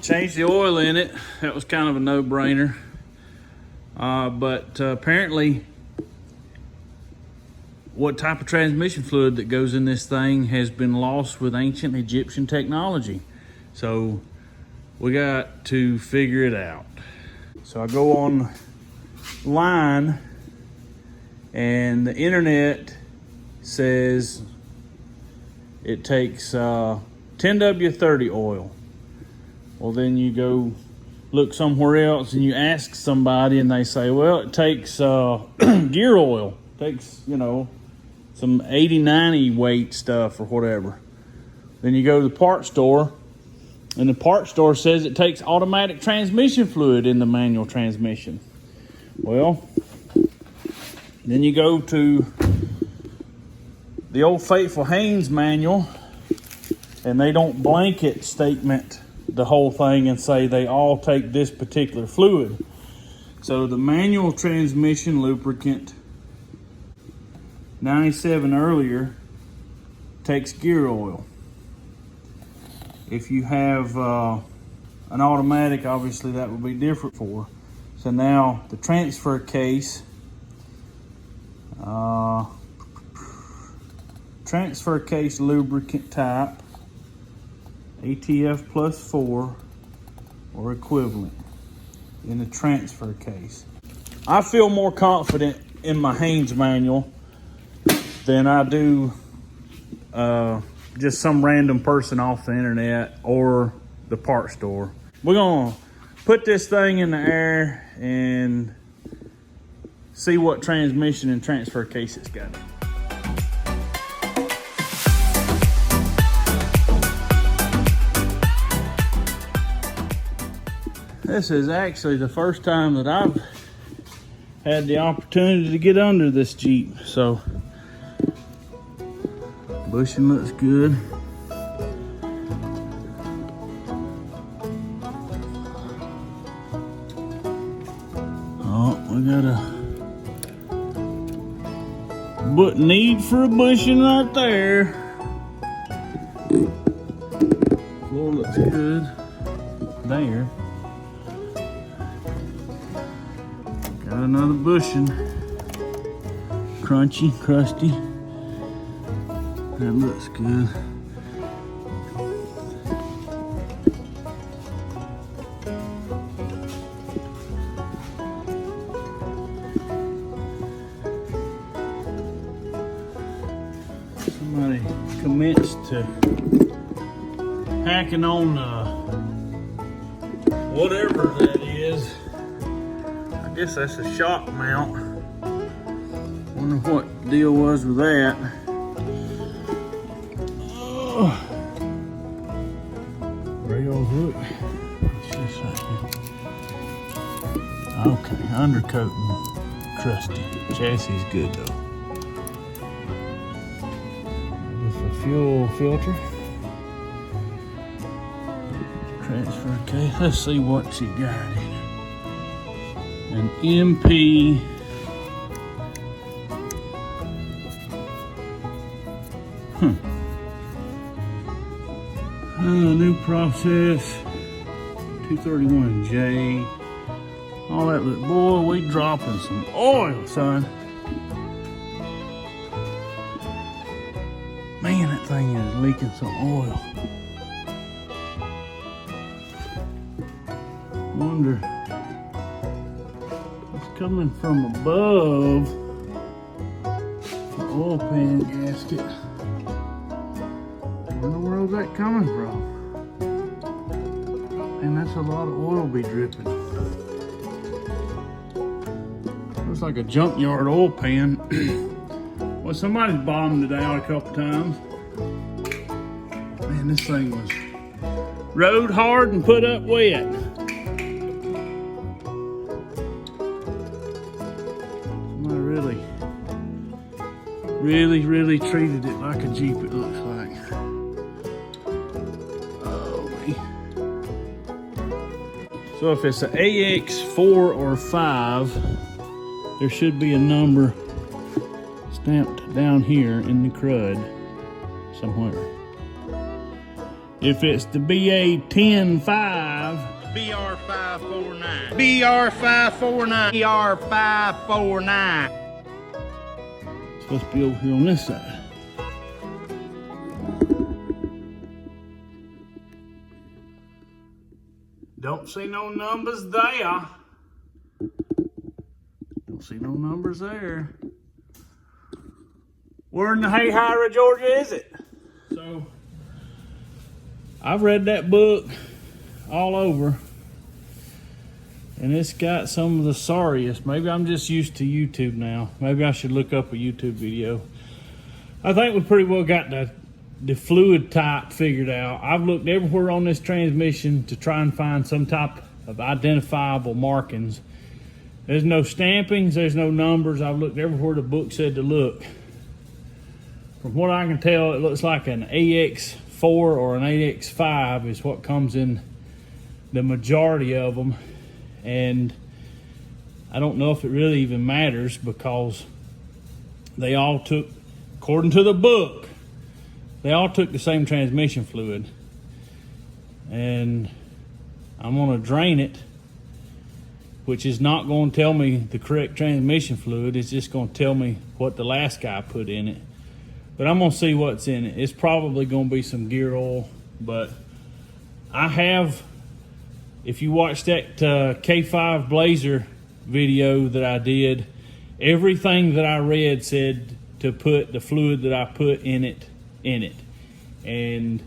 Changed the oil in it. That was kind of a no-brainer. But apparently, what type of transmission fluid that goes in this thing has been lost with ancient Egyptian technology. So we got to figure it out. So I go online and the internet says it takes 10W30 oil. Well, then you go look somewhere else and you ask somebody and they say, well, it takes gear oil. It takes, you know, some 80-90 weight stuff or whatever. Then you go to the part store and the part store says it takes automatic transmission fluid in the manual transmission. Well, then you go to the old faithful Haynes manual and they don't blanket statement the whole thing and say they all take this particular fluid. So the manual transmission lubricant 97 earlier takes gear oil. If you have an automatic, obviously that would be different for. So now the transfer case, lubricant type, ATF plus 4 or equivalent in the transfer case. I feel more confident in my Haynes manual than I do just some random person off the internet or the part store. We're gonna put this thing in the air and see what transmission and transfer case it's got. This is actually the first time that I've had the opportunity to get under this Jeep, so bushing looks good. Oh, we got a need for a bushing right there. Floor looks good there. Got another bushing. Crunchy, crusty. That looks good. Somebody commenced to hacking on whatever that is. I guess that's a shock mount. Wonder what the deal was with that. Rails, look. What's this right here? Okay, undercoating crusty. Chassis is good though. This is a fuel filter. Transfer case. Let's see what she got in it. An MP new process 231J. All that look, boy, we dropping some oil, son. Man, that thing is leaking some oil. Wonder it's coming from above the oil pan gasket. Where in the world is that coming from? And that's a lot of oil be dripping. Looks like a junkyard oil pan. Well, somebody's bombed it out a couple times. Man, this thing was rode hard and put up wet. Somebody really treated it like a Jeep, it looks like. So if it's an AX4 or 5, there should be a number stamped down here in the crud somewhere. If it's the BA-10-5, BR549. BR549. BR549. it's supposed to be over here on this side. Don't see no numbers there. Don't see no numbers there. Where in the Hayhira, Georgia is it? So, I've read that book all over, and it's got some of the sorriest. Maybe I'm just used to YouTube now. Maybe I should look up a YouTube video. I think we pretty well got the fluid type figured out. I've looked everywhere on this transmission to try and find some type of identifiable markings. There's no stampings, there's no numbers. I've looked everywhere the book said to look. From what I can tell, it looks like an AX4 or an AX5 is what comes in the majority of them. And I don't know if it really even matters, because they all took, according to the book, they all took the same transmission fluid. And I'm gonna drain it, which is not gonna tell me the correct transmission fluid. It's just gonna tell me what the last guy put in it. But I'm gonna see what's in it. It's probably gonna be some gear oil, but I have, if you watch that K5 Blazer video that I did, everything that I read said to put the fluid that I put in it. And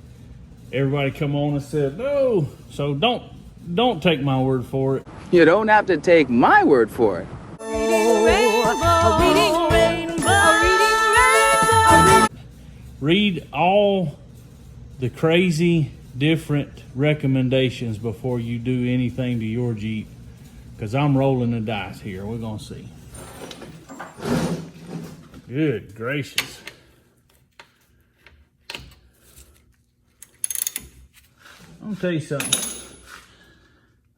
everybody come on and said, no. So don't take my word for it. You don't have to take my word for it. Read all the crazy different recommendations before you do anything to your Jeep, because I'm rolling the dice here. We're gonna see. Good gracious. I'm gonna tell you something.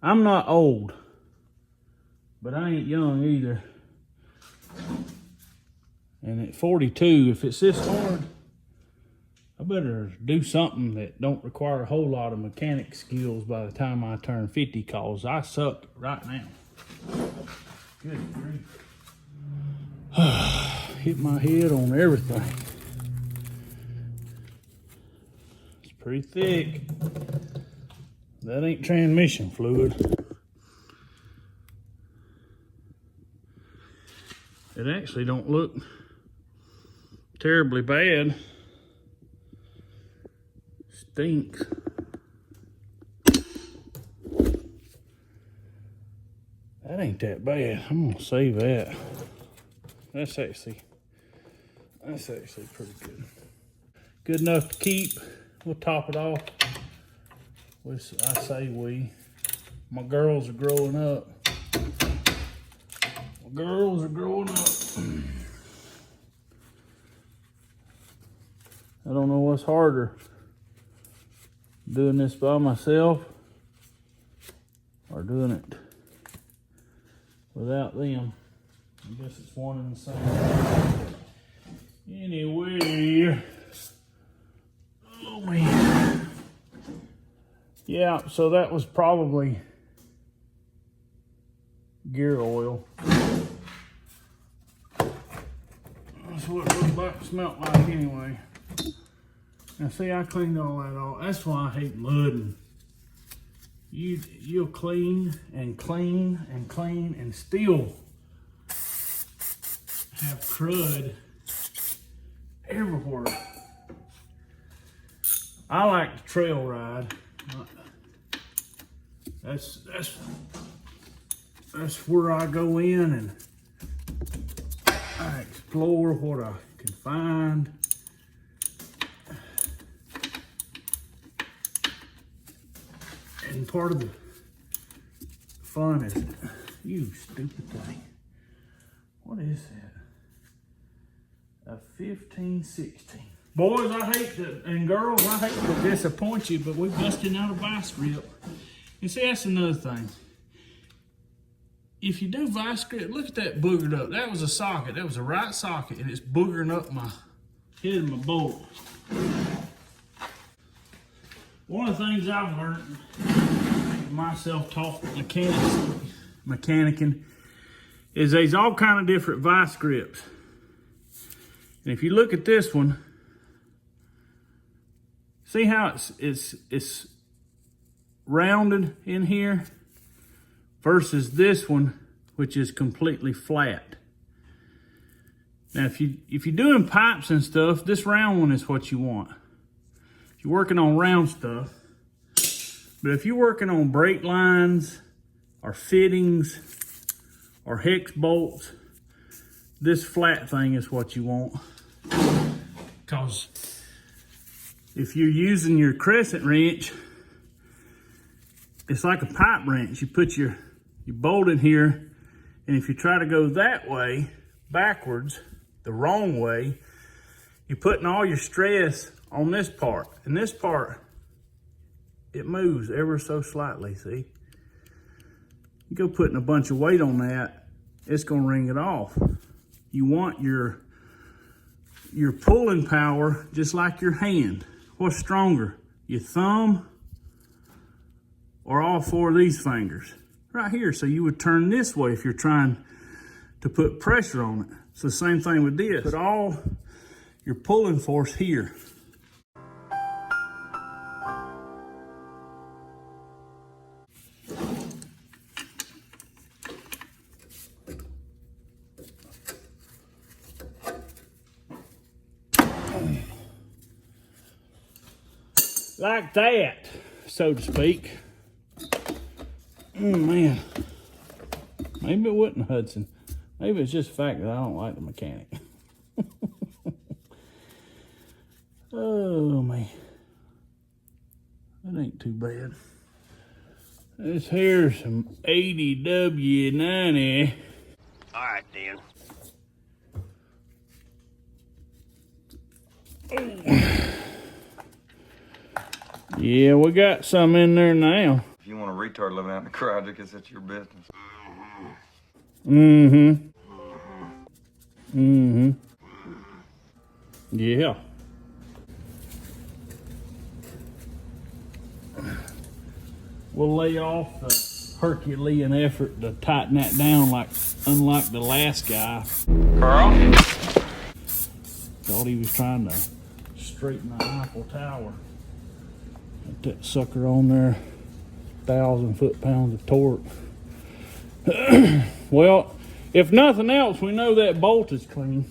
I'm not old, but I ain't young either. And at 42, if it's this hard, I better do something that don't require a whole lot of mechanic skills by the time I turn 50, cause I suck right now. Good grief. Hit my head on everything. It's pretty thick. That ain't transmission fluid. It actually don't look terribly bad. Stinks. That ain't that bad. I'm gonna save that. That's actually pretty good. Good enough to keep. We'll top it off. I say we. My girls are growing up. My girls are growing up. I don't know what's harder, doing this by myself or doing it without them. I guess it's one and the same. Anyway, oh man. Yeah, so that was probably gear oil. That's what it looked like, smelled like anyway. Now see, I cleaned all that off. That's why I hate mud. And you'll clean and clean and clean and still have crud everywhere. I like to trail ride. That's where I go in and I explore what I can find. And part of the fun is, you stupid thing. What is that? A 1516. Boys, I hate to, and girls, I hate to disappoint you, but we're busting out a vice grip. And see, that's another thing. If you do vice grip, look at that boogered up. That was a socket. That was a right socket, and it's boogering up my head of my bolt. One of the things I've learned myself taught mechanicking is there's all kind of different vice grips. And if you look at this one, see how it's rounded in here versus this one, which is completely flat. Now, if you're doing pipes and stuff, this round one is what you want. If you're working on round stuff. But if you're working on brake lines or fittings or hex bolts, this flat thing is what you want. Because if you're using your crescent wrench, it's like a pipe wrench. You put your bolt in here, and if you try to go that way, backwards, the wrong way, you're putting all your stress on this part. And this part, it moves ever so slightly, see? You go putting a bunch of weight on that, it's gonna ring it off. You want your pulling power just like your hand. What's stronger, your thumb or all four of these fingers? Right here, so you would turn this way if you're trying to put pressure on it. It's the same thing with this. Put all your pulling force here. Like that, so to speak. Man, maybe it wasn't Hudson. Maybe it's just the fact that I don't like the mechanic. Oh man, that ain't too bad. This here's some 80W90. All right, then. Yeah, we got some in there now. If you want a retard living out in the garage, I guess that's your business. Yeah. We'll lay off the Herculean effort to tighten that down, unlike the last guy. Carl? Thought he was trying to straighten the Eiffel Tower. Got that sucker on there, 1,000 foot-pounds of torque. Well, if nothing else, we know that bolt is clean.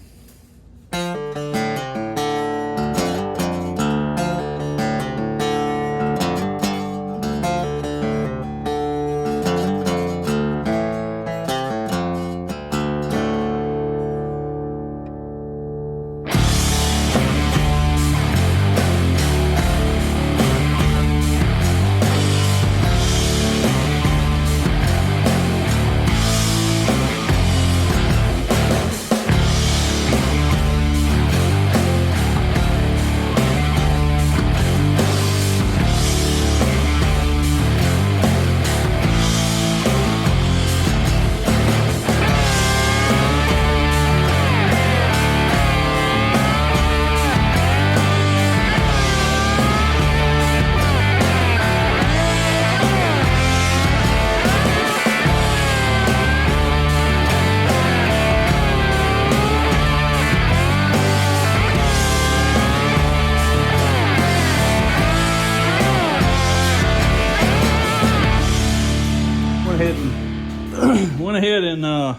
Went ahead and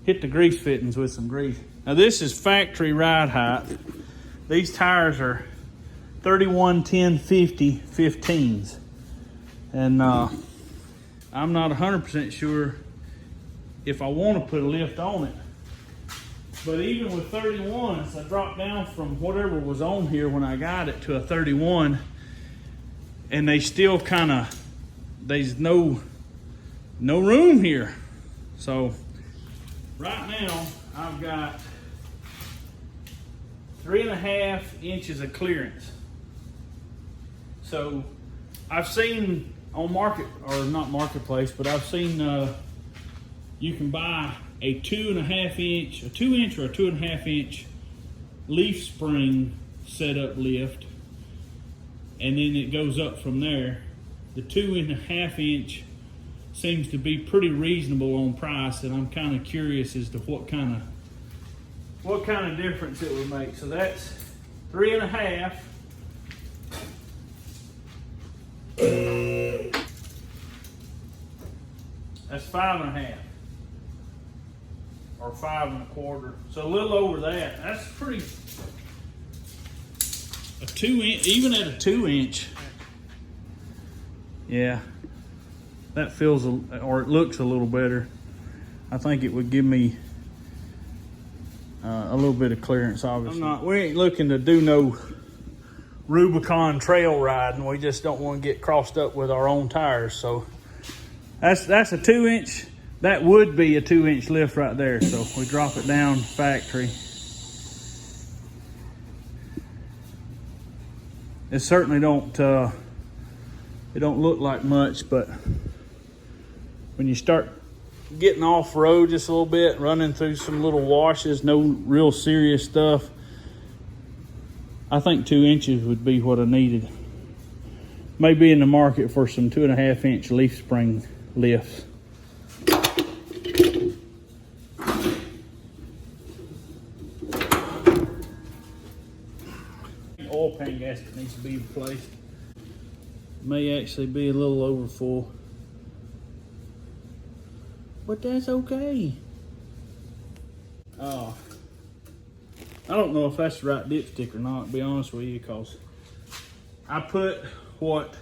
hit the grease fittings with some grease. Now this is factory ride height. These tires are 31 10 50 15s, and I'm not 100% sure if I want to put a lift on it. But even with 31s, I dropped down from whatever was on here when I got it to a 31, and they still kind of, there's no room here. So right now I've got 3.5 inches of clearance. So I've seen on marketplace, but I've seen you can buy a 2.5 inch, a 2 inch or a 2.5 inch leaf spring setup lift and then it goes up from there. The 2.5 inch seems to be pretty reasonable on price, and I'm kind of curious as to what kind of difference it would make. So that's 3.5. That's 5.5. Or 5.25. So a little over that. That's pretty. A 2 inch, even at a 2 inch. Yeah, that feels, or it looks a little better. I think it would give me a little bit of clearance, obviously. We ain't looking to do no Rubicon trail riding. We just don't want to get crossed up with our own tires. So that's a 2 inch. That would be a 2 inch lift right there. So we drop it down factory. It certainly don't, it don't look like much, but when you start getting off road just a little bit, running through some little washes, no real serious stuff, I think 2 inches would be what I needed. Maybe in the market for some 2.5 inch leaf spring lifts. Oil pan gasket needs to be replaced. May actually be a little over full, but that's okay. I don't know if that's the right dipstick or not, to be honest with you, because I put what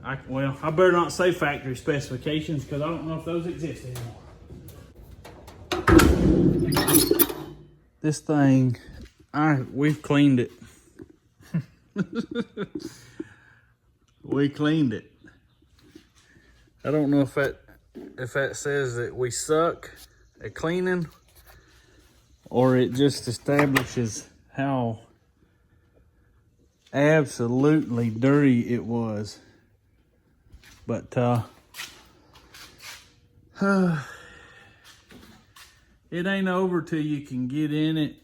I better not say factory specifications, because I don't know if those exist anymore. This thing, we've cleaned it. We cleaned it. I don't know if that says that we suck at cleaning, or it just establishes how absolutely dirty it was. But it ain't over till you can get in it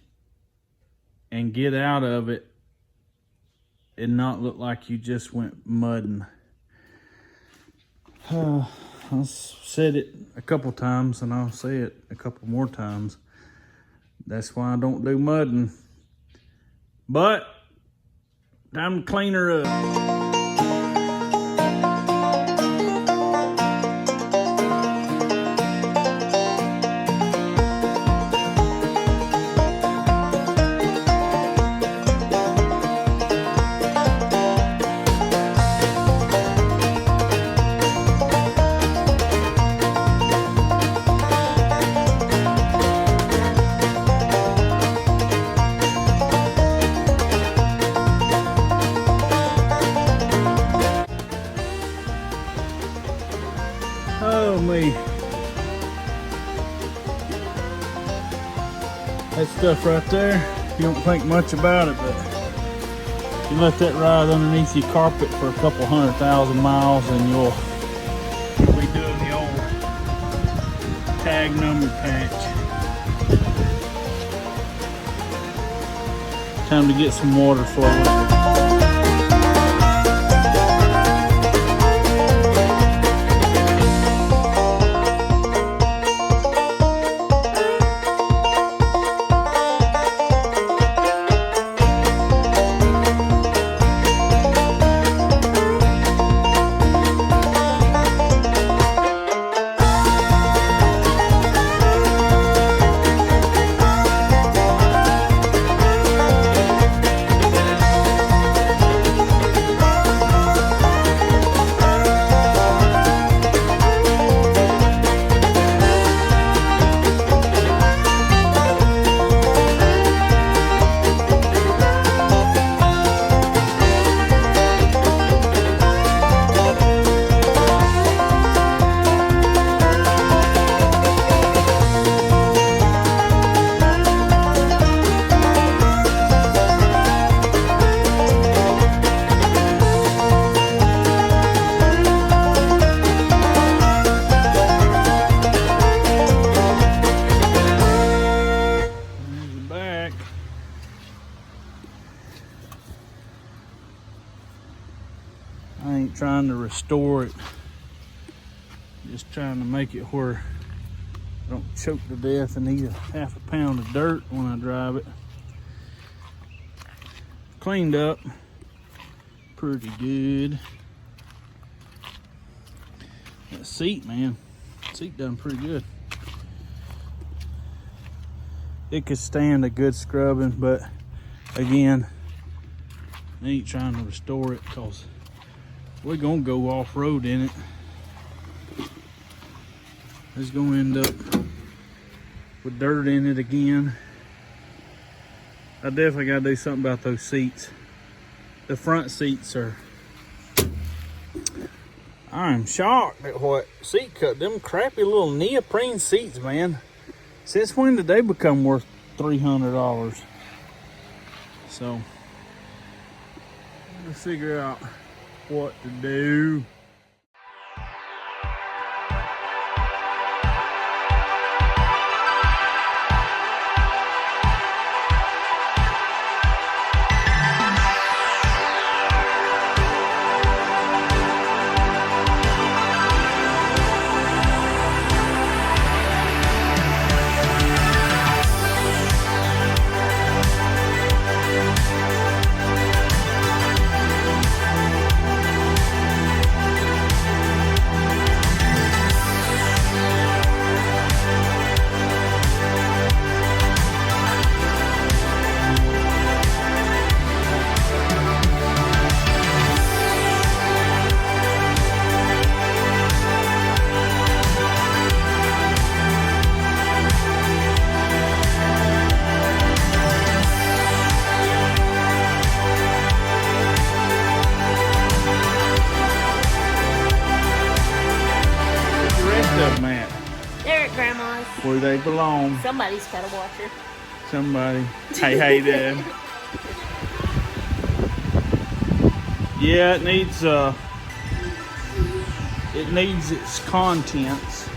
and get out of it and not look like you just went mudding. I've said it a couple times, and I'll say it a couple more times. That's why I don't do mudding. But time to clean her up. Oh me. That stuff right there, you don't think much about it, but you let that ride underneath your carpet for a couple 100,000 miles and you'll be doing the old tag number patch. Time to get some water flowing. trying to restore it. Just trying to make it where I don't choke to death and eat a half a pound of dirt when I drive it. Cleaned up pretty good. That seat, man, seat done pretty good. It could stand a good scrubbing, but again, I ain't trying to restore it because we're gonna go off-road in it. It's gonna end up with dirt in it again. I definitely gotta do something about those seats. The front seats are, I'm shocked at what seat cut. Them crappy little neoprene seats, man. Since when did they become worth $300? So, I'm gonna figure out what to do. They're at Grandma's. Where they belong. Somebody's got to watch her. Somebody. Hey, Dad. Yeah, it needs its contents.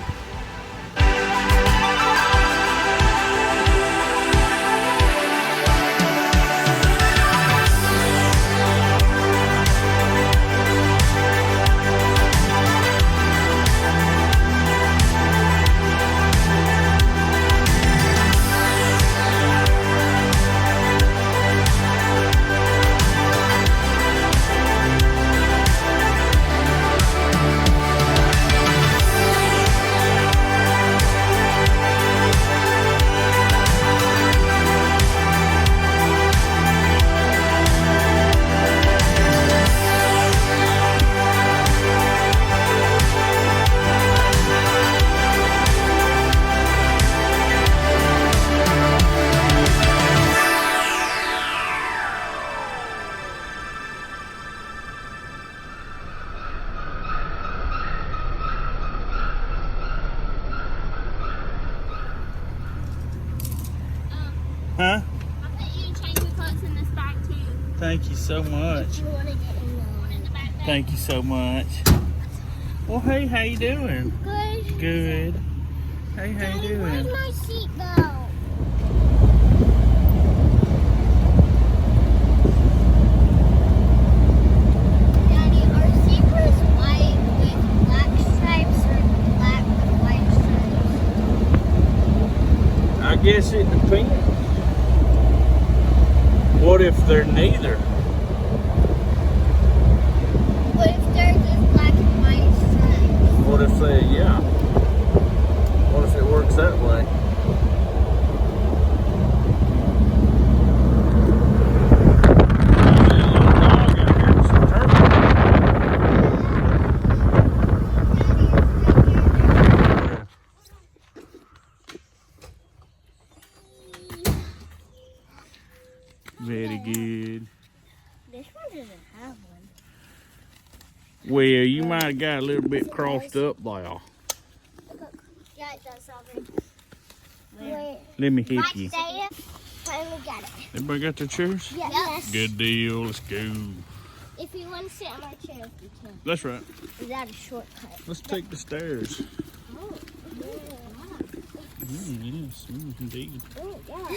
Huh? I'll let you change your clothes in this bag too. Thank you so much. You want to get in the backpack? Thank you so much. Well, hey, how you doing? Good. Good. Hey, how you Where's doing? my seatbelt? Daddy, are zebras white with black stripes or black with white stripes? I guess it depends. What if they're neither? What if they're just black and white stripes? What if they, yeah. What if it works that way? Very good. This one doesn't have one. Well, you might have got a little bit crossed up there. Yeah, it does, Aubrey. Where? Let me hit you. Right there. Finally got it. Everybody got their chairs? Yes. Good deal. Let's go. If you want to sit on my chair, you can. That's right. Is that a shortcut? Let's take the stairs. Oh, Yes, indeed. yeah.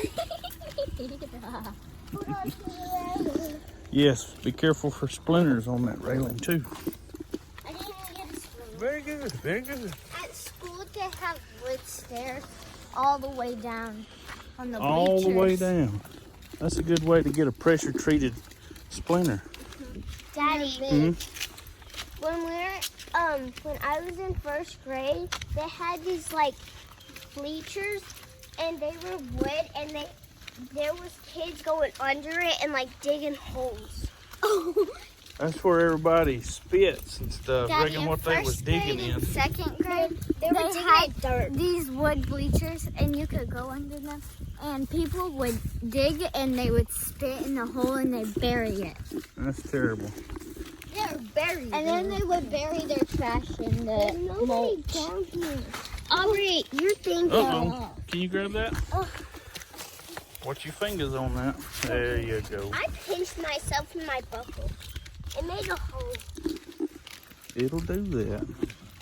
Yes, be careful for splinters on that railing too. Very good, very good. At school, they have wood stairs all the way down on the All the way bleachers. down. That's a good way to get a pressure treated splinter. Daddy, Mhm. when I was in first grade, they had these like bleachers, and they were wood, and there was kids going under it and like digging holes. That's where everybody spits and stuff. Daddy, Reckon in what they was first digging grade in. and second grade, they were digging dirt. These wood bleachers, and you could go under them, and people would dig, and they would spit in the hole, and they'd bury it. That's terrible. They're buried. And then they would bury their trash in the mulch. Down here. Aubrey, you're thinking. Uh-oh. Can you grab that? Watch your fingers on that. There you go. I pinched myself in my buckle. It made a hole. It'll do that.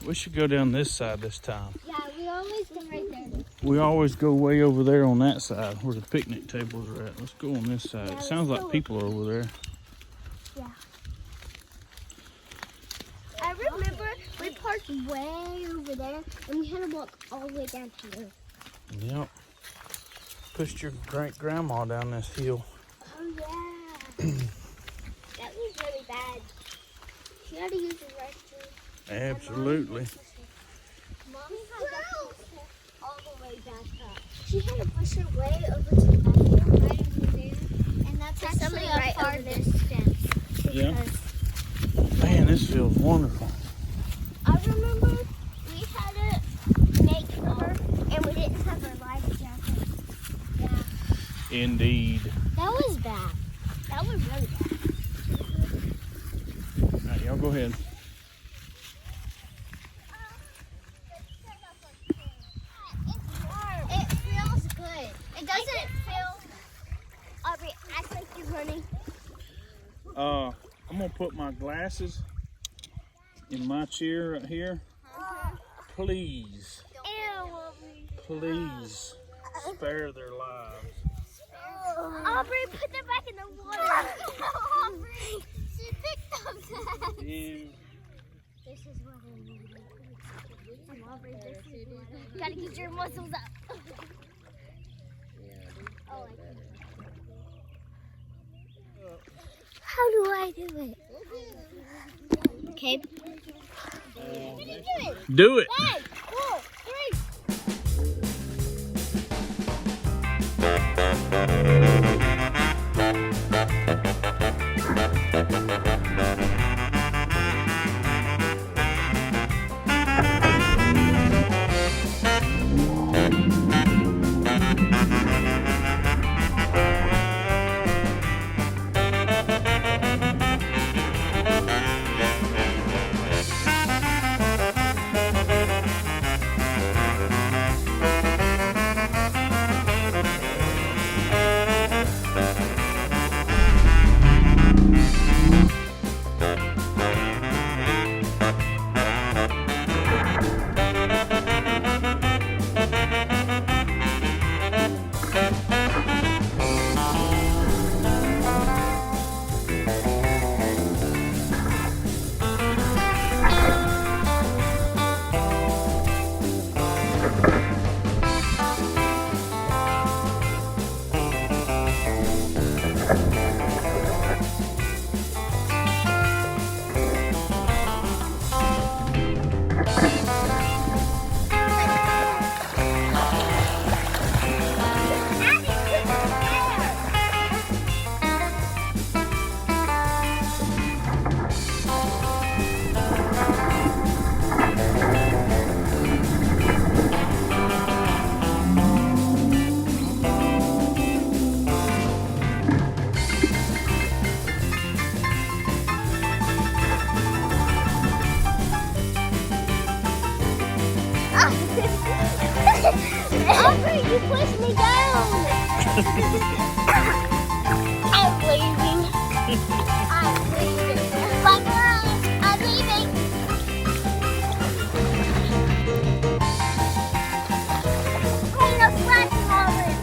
We should go down this side this time. Yeah, we always go right there. We always go way over there on that side where the picnic tables are at. Let's go on this side. Yeah, It sounds let's like go. people are over there. Yeah. I remember we parked way over there, and we had to walk all the way down here. Yep. Pushed your great grandma down this hill. Oh, yeah. That was really bad. She had to use the restroom. Absolutely. Mommy had to push her all the way back up. She had to push her way over to the bathroom right over there. And that's actually right over this fence. Yeah. Because Man, this feels wonderful. I remember we had to make her, and we didn't have our life jacket. Yeah. Indeed. That was bad. That was really bad. All right, y'all go ahead. It feels good. It doesn't feel. Aubrey, act like you're running. I'm gonna put my glasses in my chair right here. Please, please spare their lives. Aubrey, put them back in the water. Aubrey, she picked up that. And This is what I needed. Aubrey, this is what I need. Gotta get your muscles up. Oh, I can. How do I do it? Okay. You can do it. do it. 5, 4, 3. Aubrey, you pushed me down. I'm leaving. I'm leaving. Bye, girls. I'm leaving. Clean the flashing, Aubrey.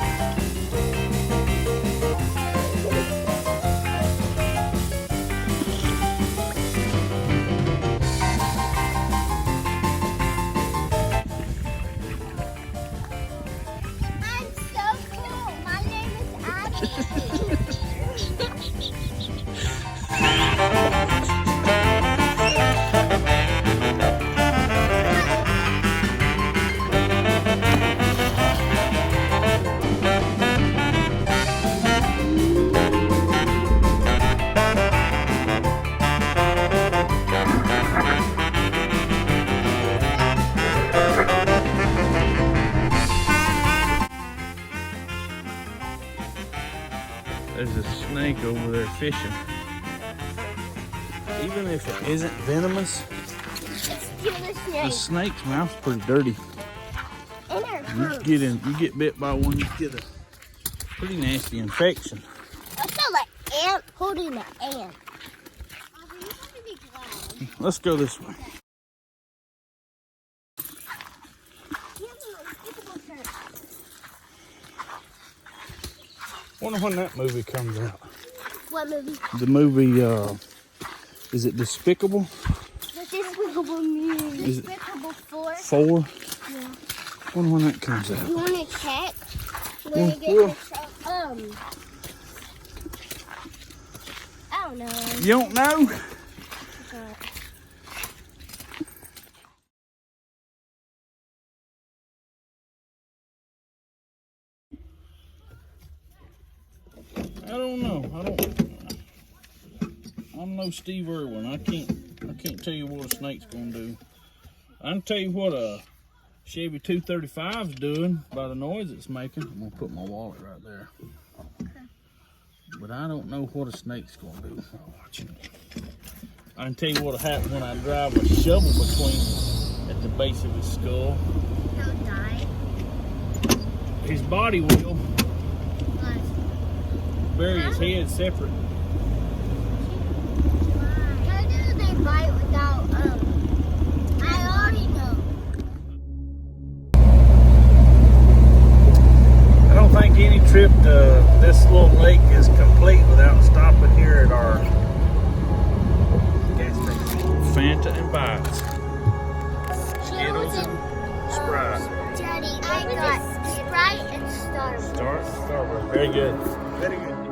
There's a snake over there fishing. Even if it isn't venomous, Let's kill the the snake. snake's mouth's pretty dirty. And it hurts. You get bit by one, you get a pretty nasty infection. I feel like ant holding an ant. Let's go this way. Wonder when that movie comes out. What movie? The movie, is it Despicable? The Despicable Me. Is it Despicable 4. 4? Yeah. Wonder when that comes out. You want to check? When you get Well, the I don't know. You don't know? I don't know. I'm no Steve Irwin. I can't tell you what a snake's gonna do. I can tell you what a Chevy 235's doing by the noise it's making. I'm gonna put my wallet right there. But I don't know what a snake's gonna do. I'll watch it. I can tell you what'll happen when I drive a shovel at the base of his skull. He'll die. His body will bury his head separate. How do they bite without, I already know. I don't think any trip to this little lake is complete without stopping here at our gas station. Fanta and Bites. Skittles and Sprite. Daddy, I got Sprite and Starburst. Starburst. Very good. Very good.